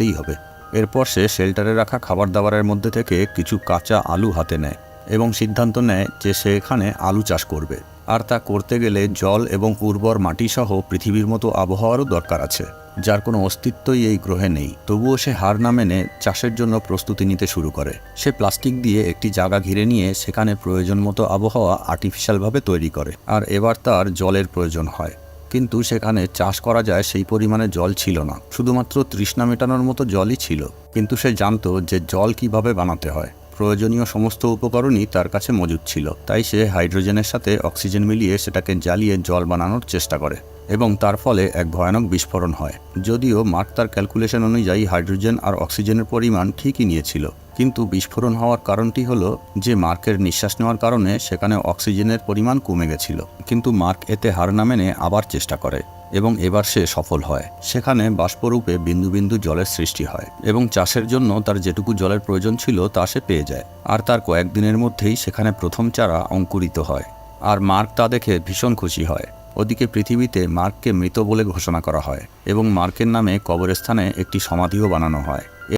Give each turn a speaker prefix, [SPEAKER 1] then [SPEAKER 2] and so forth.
[SPEAKER 1] করতেই হবে। এরপর সে শেল্টারে রাখা খাবার দাবারের মধ্যে থেকে কিছু কাঁচা আলু হাতে নেয় এবং সিদ্ধান্ত নেয় যে সে এখানে আলু চাষ করবে। আর তা করতে গেলে জল এবং উর্বর মাটিসহ পৃথিবীর মতো আবহাওয়ারও দরকার আছে, যার কোনো অস্তিত্বই এই গ্রহে নেই। তবুও সে হার না মেনে চাষের জন্য প্রস্তুতি নিতে শুরু করে। সে প্লাস্টিক দিয়ে একটি জায়গা ঘিরে নিয়ে সেখানে প্রয়োজন মতো আবহাওয়া আর্টিফিশিয়ালভাবে তৈরি করে। আর এবার তার জলের প্রয়োজন হয়, কিন্তু সেখানে চাষ করা যায় সেই পরিমাণে জল ছিল না। শুধুমাত্র তৃষ্ণা মেটানোর মতো জলই ছিল। কিন্তু সে জানতো যে জল কিভাবে বানাতে হয়। প্রয়োজনীয় সমস্ত উপকরণই তার কাছে মজুদ ছিল। তাই সে হাইড্রোজেনের সাথে অক্সিজেন মিলিয়ে সেটাকে জ্বালিয়ে জল বানানোর চেষ্টা করে এবং তার ফলে এক ভয়ানক বিস্ফোরণ হয়। যদিও মার্ক তার ক্যালকুলেশন অনুযায়ী হাইড্রোজেন আর অক্সিজেনের পরিমাণ ঠিকই নিয়েছিল, কিন্তু বিস্ফোরণ হওয়ার কারণটি হলো যে মার্কের নিঃশ্বাস নেওয়ার কারণে সেখানে অক্সিজেনের পরিমাণ কমে গেছিল। কিন্তু মার্ক এতে হার না মেনে আবার চেষ্টা করে এবং এবার সে সফল হয়। সেখানে বাষ্পরূপে বিন্দু বিন্দু জলের সৃষ্টি হয় এবং চাষের জন্য তার যেটুকু জলের প্রয়োজন ছিল তা সে পেয়ে যায়। আর তার কয়েকদিনের মধ্যেই সেখানে প্রথম চারা অঙ্কুরিত হয়। আর মার্ক তা দেখে ভীষণ খুশি হয়। ওদিকে পৃথিবীতে মার্ককে মৃত বলে ঘোষণা করা হয় এবং মার্কের নামে কবরস্থানে একটি সমাধিও বানানো হয়।